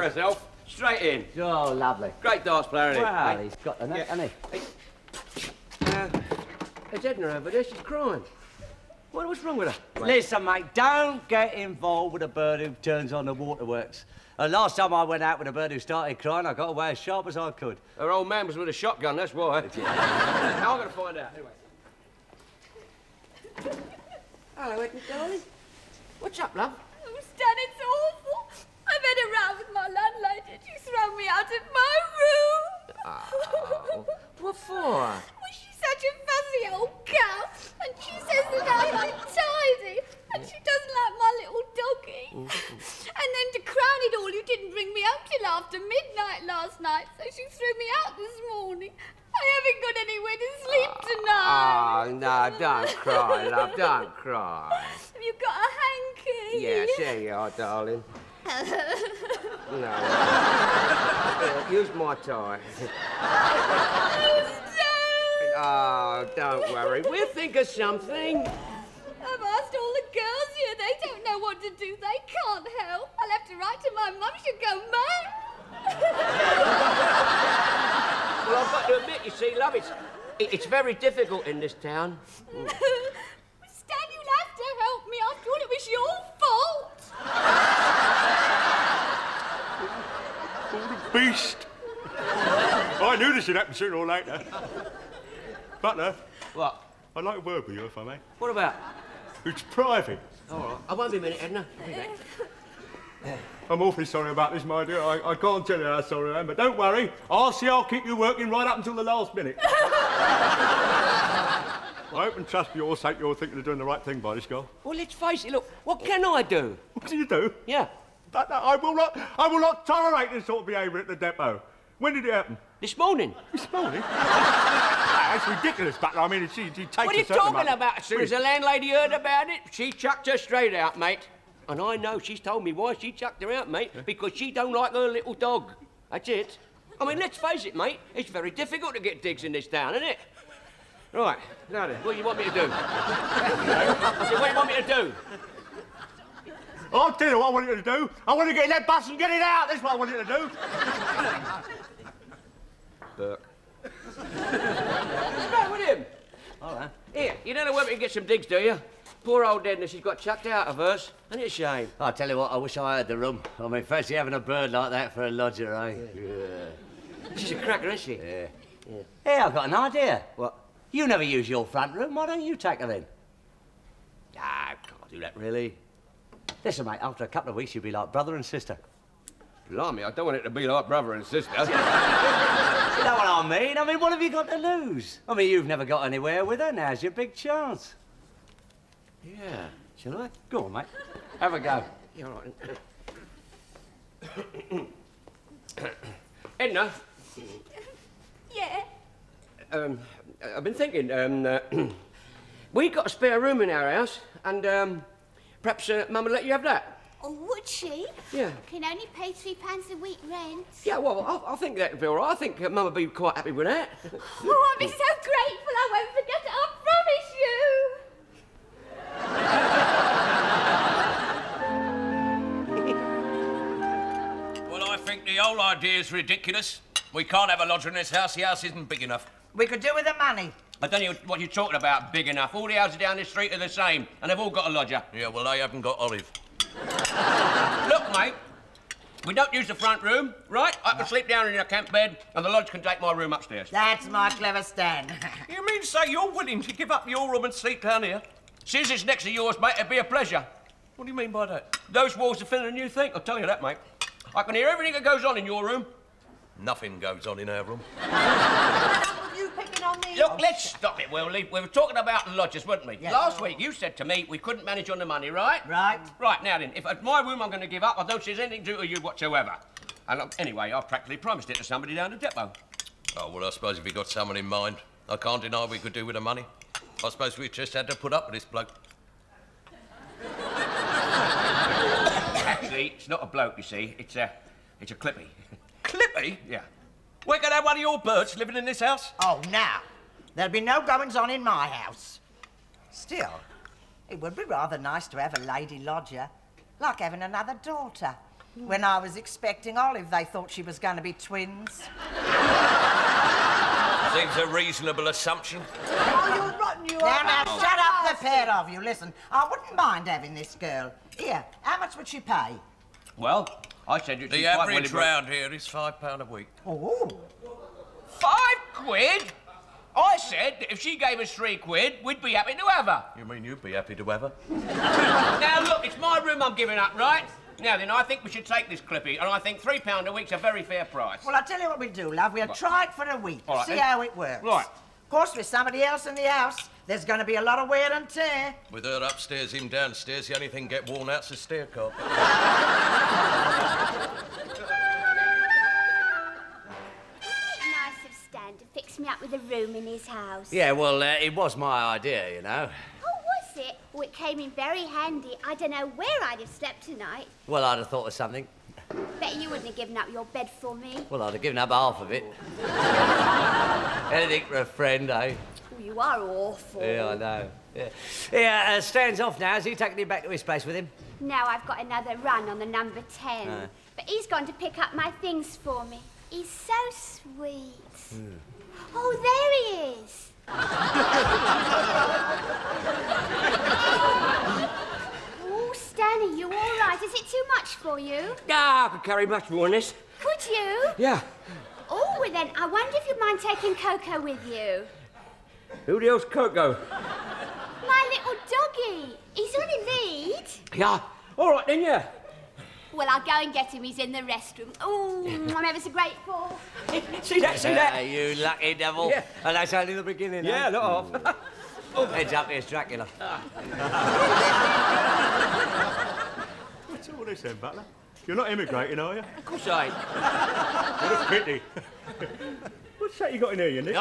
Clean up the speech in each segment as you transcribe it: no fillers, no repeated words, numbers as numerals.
herself. Straight in. Oh, lovely. Great darts player, isn't he? Well, he's got the net, hasn't he? There's Edna over there. She's crying. What's wrong with her? Listen, mate, don't get involved with a bird who turns on the waterworks. Last time I went out with a bird who started crying, I got away as sharp as I could. Her old man was with a shotgun, that's why. Now I'm going to find out. Anyway. Hello, Edna, darling. What's up, love? Oh, Stan, it's awful. I've had a row with my landlady. She's thrown me out of my room. Oh, what for? Well, she's such a fussy old cow. And she says that I'm untidy. And she doesn't like my little doggy. And then to crown it all, you didn't bring me home till after midnight last night. So she threw me out this morning. I haven't got anywhere to sleep tonight. Oh, no, don't cry, love, don't cry. Have you got a hanky? Yes, there you are, darling. No. Use my tie. Oh, don't worry. We'll think of something. I've asked all the girls here. They don't know what to do. They can't help. I'll have to write to my mum. She'll go mad. Well, I've got to admit, you see, love, it's very difficult in this town. Stan, you'll have to help me. After all, it was your fault. What a beast. I knew this would happen sooner or later. Butler. What? I'd like a word with you, if I may. What about? It's private. All right. I won't be a minute, Edna. I'll be back. I'm awfully sorry about this, my dear. I can't tell you how sorry I am, but don't worry. I'll keep you working right up until the last minute. I hope and trust for your sake you're thinking of doing the right thing by this girl. Well, let's face it, look, what can I do? What do you do? Yeah. I will not tolerate this sort of behaviour at the depot. When did it happen? This morning. This morning? That's ridiculous, Butler. I mean, she takes What are you a certain talking amount... about? As soon as the landlady heard about it, she chucked her straight out, mate. And I know she's told me why she chucked her out, mate, because she don't like her little dog. That's it. I mean, let's face it, mate, it's very difficult to get digs in this town, isn't it? Right, now then, what do you want me to do? I said, what do you want me to do? I'll tell you what I want you to do. I want to get in that bus and get it out. That's what I want you to do. Burke. What's the matter with him? All right. Here, you don't know where we can get some digs, do you? Poor old Edna, she's got chucked out of hers. Ain't it a shame? I'll tell you what, I wish I had the room. I mean, fancy having a bird like that for a lodger, eh? Yeah. She's a cracker, isn't she? Yeah. Hey, I've got an idea. What? You never use your front room. Why don't you take her in? Ah, can't do that, really. Listen, mate, after a couple of weeks, you'll be like brother and sister. Blimey, I don't want it to be like brother and sister. You know what I mean? I mean, what have you got to lose? I mean, you've never got anywhere with her. Now's your big chance. Yeah. Shall I? Go on, mate. Have a go. Yeah, all right. Edna. Yeah. I've been thinking, we got a spare room in our house, and perhaps Mum would let you have that. Oh, would she? Yeah. Can only pay £3 a week rent. Yeah, well, I think that'd be all right. I think Mum would be quite happy with that. Oh, I'd be so grateful. I won't forget it. I promise you. Well, I think the whole idea is ridiculous. We can't have a lodger in this house. The house isn't big enough. We could do with the money. I don't know what you're talking about, big enough. All the houses down this street are the same, and they've all got a lodger. Yeah, well, they haven't got Olive. Look, mate, we don't use the front room, right? I can sleep down in a camp bed, and the lodge can take my room upstairs. That's my clever Stan. You mean to say you're willing to give up your room and sleep down here? Since it's next to yours, mate, it'd be a pleasure. What do you mean by that? Those walls are thinner than you think, I'll tell you that, mate. I can hear everything that goes on in your room. Nothing goes on in our room. You picking on me? Look, let's stop it, Will. We were talking about lodgers, weren't we? Yes. Last week, you said to me we couldn't manage on the money, right? Right. Right, now then, if it's my room I'm going to give up, I don't see there's anything to do with you whatsoever. And anyway, I've practically promised it to somebody down the depot. Oh, well, I suppose if you got someone in mind, I can't deny we could do with the money. I suppose we just had to put up with this bloke. Actually, it's not a bloke, you see. It's a clippy. Clippy? Yeah. We're going to have one of your birds living in this house? Oh, now. There'll be no goings-on in my house. Still, it would be rather nice to have a lady lodger, like having another daughter. When I was expecting Olive, they thought she was going to be twins. Seems a reasonable assumption. Oh, you're rotten, you are. Now, shut up, the pair of you. Listen, I wouldn't mind having this girl. Here, how much would she pay? Well, I said you'd The average round here is £5 a week. Oh. £5? I said that if she gave us £3, we'd be happy to have her. You mean you'd be happy to have her? Now, look, it's my room I'm giving up, right? Now then, I think we should take this Clippy, and I think £3 a week's a very fair price. Well, I'll tell you what we'll do, love. We'll try it for a week, All right, see then. how it works. Right. Of course, with somebody else in the house, there's going to be a lot of wear and tear. With her upstairs, him downstairs, the only thing get worn out's the stair carpet. Nice of Stan to fix me up with a room in his house. Yeah, well, it was my idea, you know. Oh, was it? Oh, it came in very handy. I don't know where I'd have slept tonight. Well, I'd have thought of something. Bet you wouldn't have given up your bed for me. Well, I'd have given up half of it. Anything for a friend, eh? Oh, you are awful. Yeah, I know. Yeah, Stan's off now. Is he taking you back to his place with him? Now I've got another run on the number 10. But he's gone to pick up my things for me. He's so sweet. Oh, there he is. Oh, Stan, are you all right? Is it too much for you? Ah, I could carry much more than this. Could you? Yeah. Oh, well then, I wonder if you'd mind taking Coco with you. Who the hell's Coco? My little doggy. He's on a lead. Yeah. All right, then, yeah. Well, I'll go and get him. He's in the restroom. Oh, I'm ever so grateful. See that, see that? You lucky devil. Yeah. And that's only the beginning, Yeah, eh? not off. Heads up, here's Dracula. What's all this then, Butler? You're not immigrating, are you? Of course I ain't. What a pity. What's that you got in here, you niggers?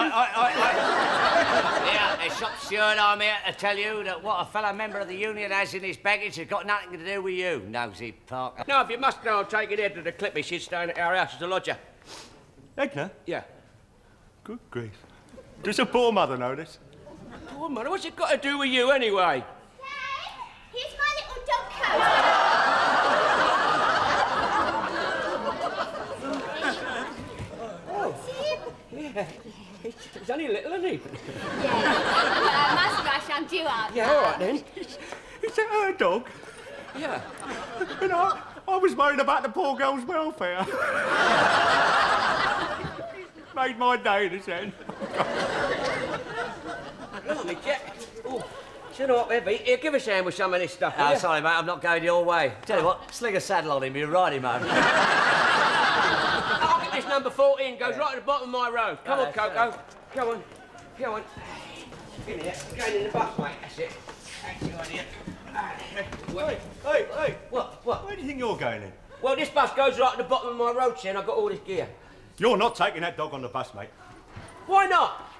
Yeah, the shop steward, I'm here to tell you that what a fellow member of the union has in his baggage has got nothing to do with you, nosy Parker. Now, if you must know, I'll take it here to the Clippy. She's staying at our house as a lodger. Edna? Yeah. Good grief. Does a poor mother know this? Poor mother, what's it got to do with you anyway? Hey, here's my little dog coat. Yeah. He's only little, isn't he? Yeah. Well, I must rush. I'm due up. Yeah, all right then. Is that her dog? Yeah. You know, I was worried about the poor girl's welfare. Made my day, this end. Blimey, Jack. Oh, you know what, heavy? Here, give us a hand with some of this stuff, will Oh, you? sorry, mate, I'm not going your way. Tell you what, sling a saddle on him, you ride him home. I'll get this number 14. Goes right at the bottom of my road. Come on, Coco. Come on. Come on. In here. Going in the bus, mate. That's it. That's the idea. Hey! What? Where do you think you're going in? Well, this bus goes right at the bottom of my road, see, and I've got all this gear. You're not taking that dog on the bus, mate. Why not?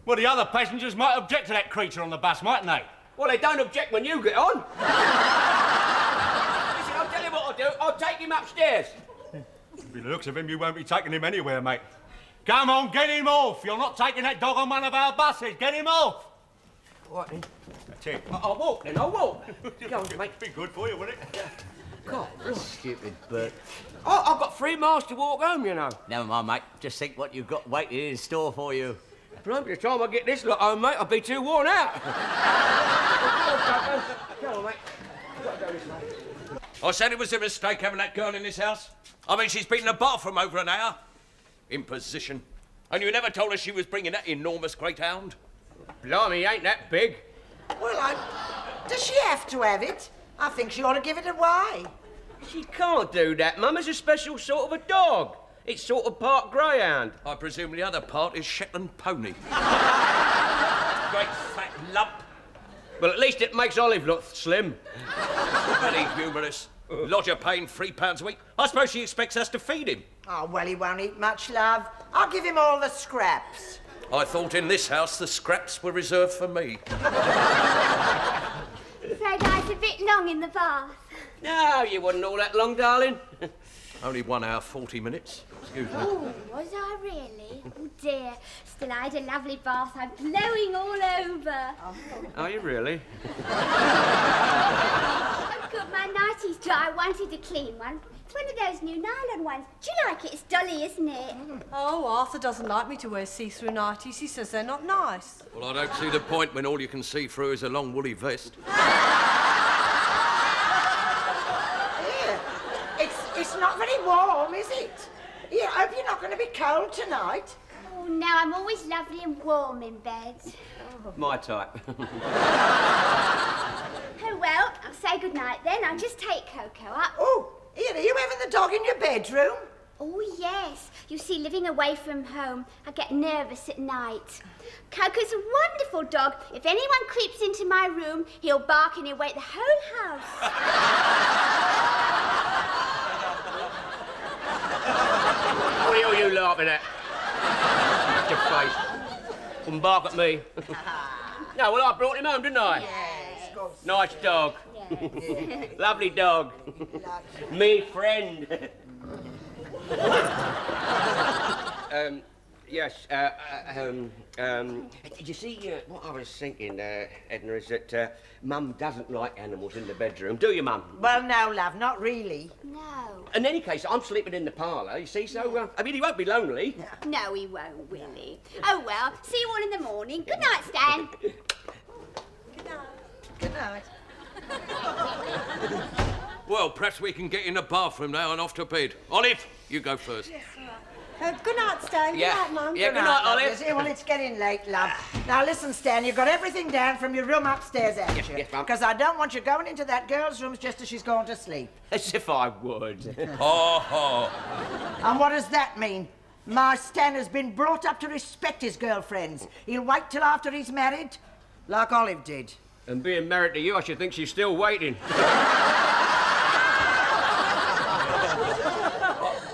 Well, the other passengers might object to that creature on the bus, mightn't they? Well, they don't object when you get on. Listen, I'll tell you what I'll do. I'll take him upstairs. By the looks of him, you won't be taking him anywhere, mate. Come on, get him off. You're not taking that dog on one of our buses. Get him off. All right, then. That's it. I'll walk, then. I'll walk. Go on, mate. Be good for you, wouldn't it? God, Stupid bird. oh, I've got 3 miles to walk home, you know. Never mind, mate. Just think what you've got waiting in store for you. By the time I get this lot home, mate, I'll be too worn out. Come on, mate. I've got to go this way. I said it was a mistake having that girl in this house. I mean, she's been in a bath for over an hour. Imposition. And you never told us she was bringing that enormous great hound. Blimey, he ain't that big. Well, does she have to have it? I think she ought to give it away. She can't do that, Mum. It's a special sort of a dog. It's sort of part greyhound. I presume the other part is Shetland pony. Great fat lump. Well, at least it makes Olive look slim. Very humorous. Lodger paying £3 a week. I suppose she expects us to feed him. Oh, well, he won't eat much, love. I'll give him all the scraps. I thought in this house the scraps were reserved for me. Afraid I was a bit long in the bath. No, you wasn't all that long, darling. Only 1 hour, 40 minutes. Excuse me. Oh, was I really? Oh, dear. Still, I had a lovely bath. I'm glowing all over. Are you really? I've got my nighties dry. I wanted a clean one. It's one of those new nylon ones. Do you like it? It's dolly, isn't it? Oh, Arthur doesn't like me to wear see-through nighties. He says they're not nice. Well, I don't see the point when all you can see through is a long woolly vest. It's not very warm, is it? Yeah, I hope you're not going to be cold tonight. Oh, no, I'm always lovely and warm in bed. My type. Oh, well, I'll say goodnight then. I'll just take Coco up. Oh, Ian, are you having the dog in your bedroom? Oh, yes. You see, living away from home, I get nervous at night. Coco's a wonderful dog. If anyone creeps into my room, he'll bark and he'll wake the whole house. What are you laughing at? Your face. Couldn't bark at me. No, well, I brought him home, didn't I? Yes, of course. Nice dog. Yeah. Lovely dog. Me friend. Yes, you see, what I was thinking, Edna, is that Mum doesn't like animals in the bedroom. Do you, Mum? Well, no, love, not really. No. In any case, I'm sleeping in the parlour, you see, so, I mean, he won't be lonely. No, he won't, will he? Oh, well, see you all in the morning. Good night, Stan. Good night. Well, perhaps we can get in the bathroom now and off to bed. Olive, you go first. Good night, Stan. Yeah. Good night, Mum. Yeah, good night, Olive. Yes, well, it's getting late, love. Now, listen, Stan, you've got everything down from your room upstairs, haven't Yes, you? yes, Mum. Because I don't want you going into that girl's room just as she's going to sleep. As if I would. Ha ha. And what does that mean? My Stan has been brought up to respect his girlfriends. He'll wait till after he's married, like Olive did. And being married to you, I should think she's still waiting.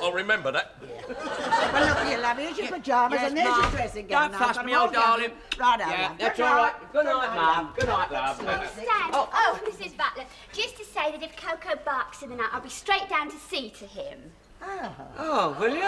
I'll remember that. Well, look here, love, here's your pyjamas and there's your dressing gown. Don't Now, fuss but me, hold old down. darling. Right, Yeah, love. that's Good all night. right. Good night, Mum. Good night, love. Stan, Mrs. Butler, just to say that if Coco barks in the night, I'll be straight down to see to him. Oh, will you?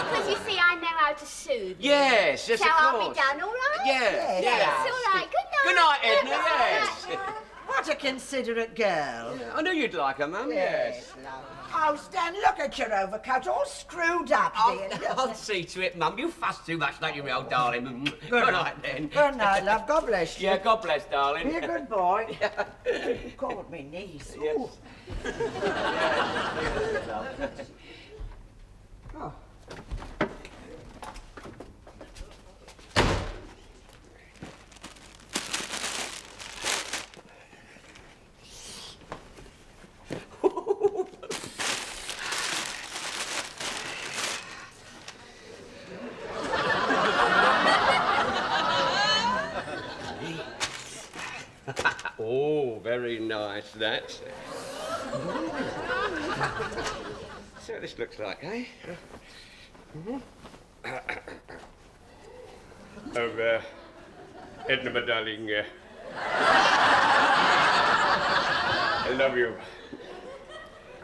Because you see, I know how to soothe him. Yes, yes, So of I'll course. be done, all right? Yeah, Yes, all right. Good night. Good night, Edna, Good yes. night. What a considerate girl. I knew you'd like her, Mum, yes. love. Oh, Stan, look at your overcoat, all screwed up, dear. I'll see to it, Mum. You fuss too much, don't you, my old darling? Good night, then. Good night, love. God bless you. Yeah, God bless, darling. Be a good boy. God, my knees. Yes. Ooh. Oh. Oh, very nice, that. So this looks like, eh? Oh, Edna, my darling, I love you.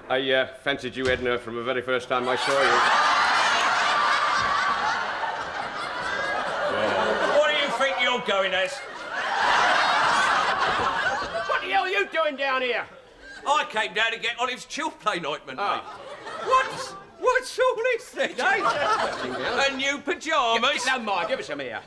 I fancied you, Edna, from the very first time I saw you. What do you think you're going as? What the hell are you doing down here? I came down to get Olive's childplay ointment, Oh. mate. What's all this then, eh? A new pyjamas. Don't mind, give us some here.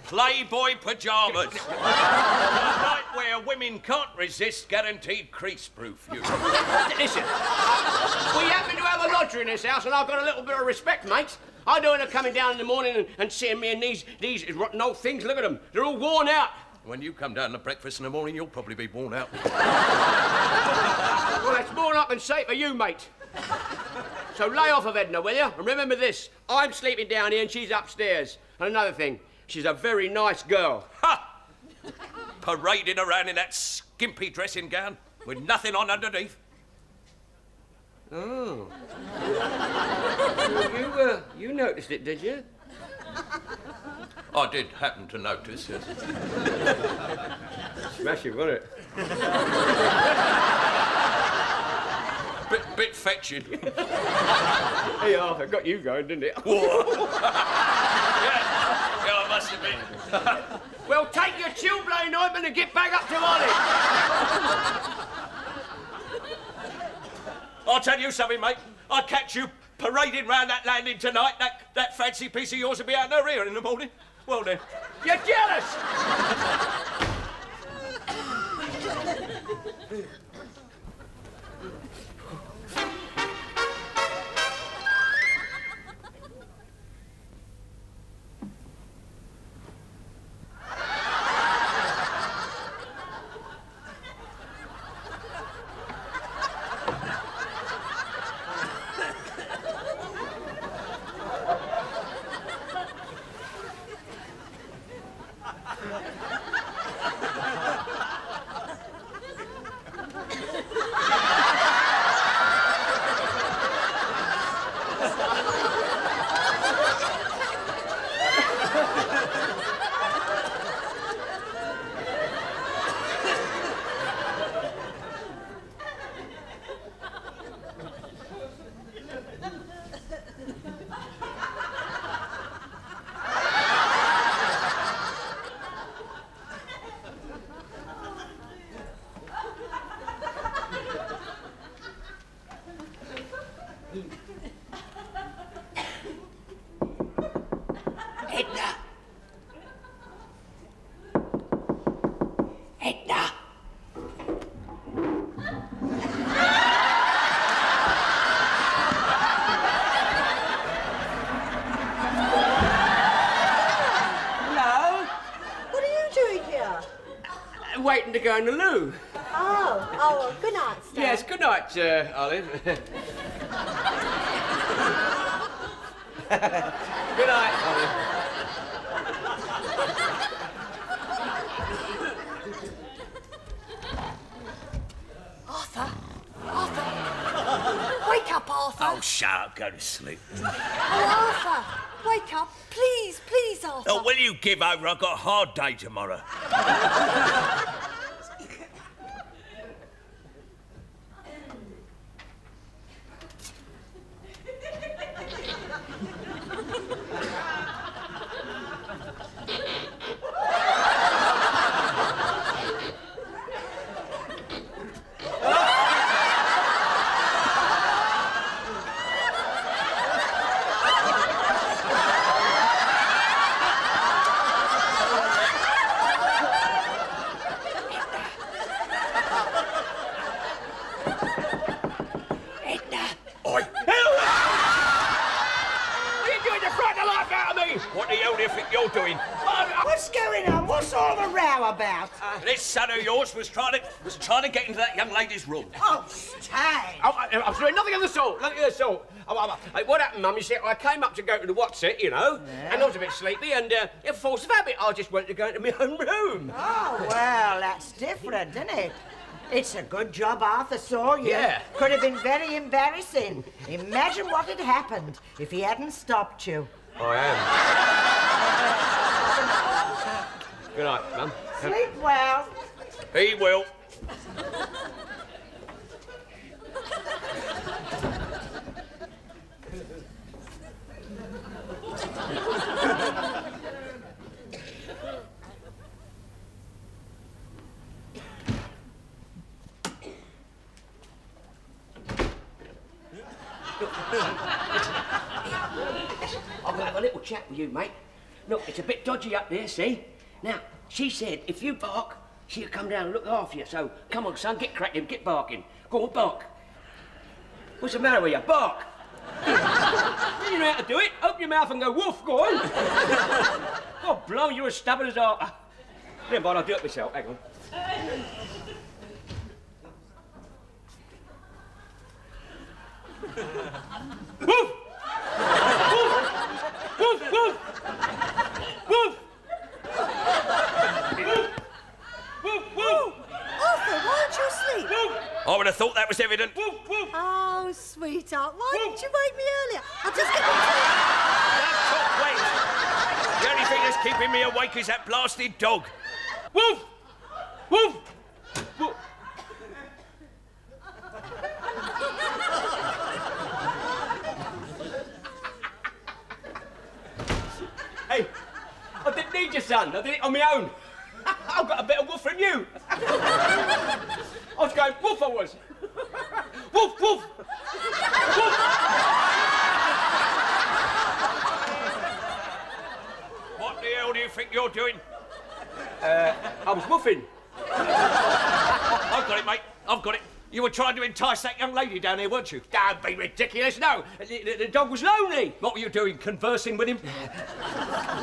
Playboy pyjamas. Nightwear women can't resist, guaranteed crease-proof. You. Listen, we happen to have a lodger in this house, and I've got a little bit of respect, mate. I don't want her coming down in the morning and seeing me in these rotten old things. Look at them. They're all worn out. When you come down to breakfast in the morning, you'll probably be worn out. Well, that's more than I can say for you, mate. So lay off of Edna, will you? And remember this, I'm sleeping down here and she's upstairs. And another thing, she's a very nice girl. Ha! Parading around in that skimpy dressing gown with nothing on underneath. Oh. You noticed it, did you? I did happen to notice, yes. Smashing, wasn't it? Bit fetching. Hey, Arthur, got you going, didn't it? Yeah, I must admit. Well, take your chilblain ointment and get back up to Olive. I'll tell you something, mate. I'll catch you parading round that landing tonight. That fancy piece of yours will be out in her ear in the morning. Well then. You're jealous! Edna! Edna! No? What are you doing here? Waiting to go in the loo. Oh, good night, Stan. Yes, good night, Olive. Good night, Olive. Arthur! Arthur! Wake up, Arthur! Oh, shut up. Go to sleep. Oh, Arthur! Wake up. Please, please, Arthur. Oh, will you give over? I've got a hard day tomorrow. What the hell do you think you're doing? What's going on? What's all the row about? This son of yours was trying to get into that young lady's room. Oh, Stan! I'm doing nothing of the sort. Nothing of the sort. What happened, Mum? You see, I came up to go to the what's it, you know, and I was a bit sleepy, and in force of habit, I just wanted to go into my own room. Oh, well, that's different, isn't it? It's a good job Arthur saw you. Yeah. Could have been very embarrassing. Imagine what had happened if he hadn't stopped you. I am. Good night, Mum. Sleep well. He will. I've got a little chat with you, mate. Look, it's a bit dodgy up there, see? Now, she said if you bark, she'll come down and look after you. So, come on, son, get cracking, get barking. Go on, bark. What's the matter with you? Bark. You know how to do it. Open your mouth and go woof, go on. God, blimey, you're as stubborn as Arthur. Never mind, I'll do it myself. Hang on. Woof! Woof, woof! Woof! Woof, woof! Arthur, why aren't you asleep? Woof! I would have thought that was evident. Woof, woof! Oh, sweetheart, why didn't you wake me earlier? I'll just get The only thing that's keeping me awake is that blasted dog. Woof! Woof! Woof! Hey, I didn't need your son. I did it on my own. I've got a better woof from you. I was going woof, I was. Woof, woof. think you're doing? I was woofing. I've got it, mate. I've got it. You were trying to entice that young lady down here, weren't you? Don't be ridiculous, no. The dog was lonely. What were you doing, conversing with him?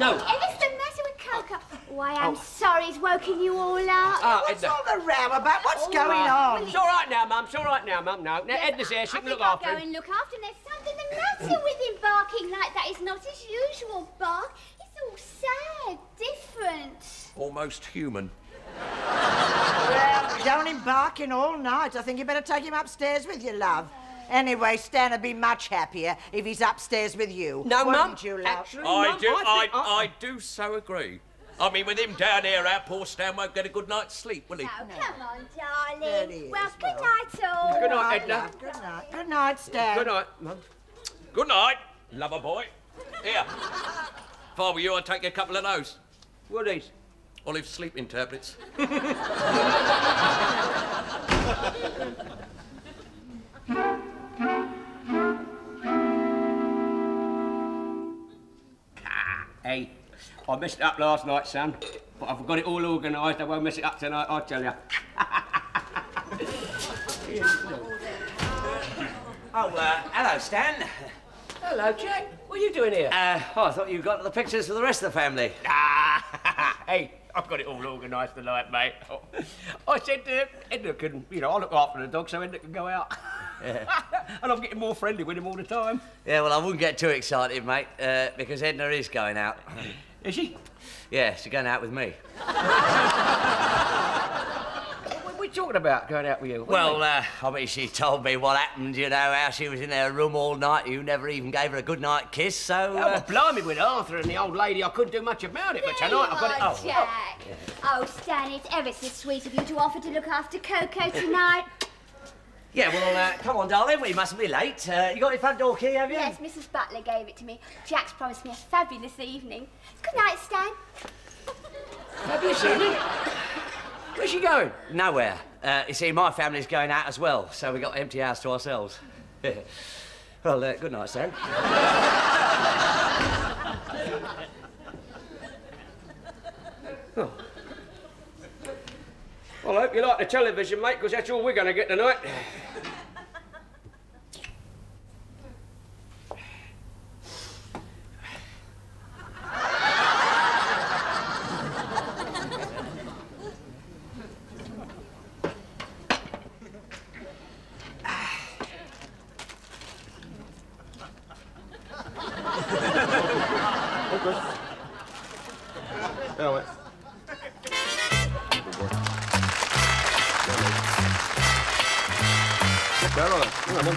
No. What's the matter with Coco? Why, I'm sorry he's woken you all up. What's all the row about? What's going on? It's all right now, Mum. It's all right now, Mum. No. Now, Edna's here. She can look after I'll go him. and look after him. There's something the matter with him barking like that. It's not his usual bark. It's all sad, different. Almost human. Well, he's only barking all night. I think you better take him upstairs with you, love. Anyway, Stan would be much happier if he's upstairs with you. No, Mum. Wouldn't you, love? Actually, I Mum, do. think I do so agree. I mean, with him down here, our poor Stan won't get a good night's sleep, will he? Oh, come on, There he darling. is, Well, good well. night, all. Good night, Night, Edna. love. Good night. Good night, Stan. Good night, Mum. Good night, lover boy. Here. If I were you, I'd take a couple of those. What are these? Olive sleeping tablets. Hey, I messed it up last night, son. But I've got it all organised. I won't mess it up tonight, I tell you. Hello, Stan. Hello, Jack. What are you doing here? I thought you got the pictures for the rest of the family. Hey, I've got it all organised tonight, mate. I said Edna can, I'll look after the dog so Edna can go out. And I'm getting more friendly with him all the time. Yeah, well, I wouldn't get too excited, mate, because Edna is going out. Is she? Yeah, she's going out with me. What are we talking about going out with you? Well, I mean, she told me what happened, how she was in her room all night. You never even gave her a good night kiss, so... well, blimey, with Arthur and the old lady, I couldn't do much about it, but tonight I've got it... Oh, Jack. Oh, Stan, it's ever so sweet of you to offer to look after Coco tonight. Yeah, well, come on, darling, we mustn't be late. You got your front door key, have you? Yes, Mrs. Butler gave it to me. Jack's promised me a fabulous evening. Good night, Stan. Have you seen it? Where's she going? Nowhere. You see, my family's going out as well, so we got the empty house to ourselves. Well, good night, Stan. Oh. Well, I hope you like the television, mate, because that's all we're going to get tonight. Oh, wait. There, all right. Hang on, then.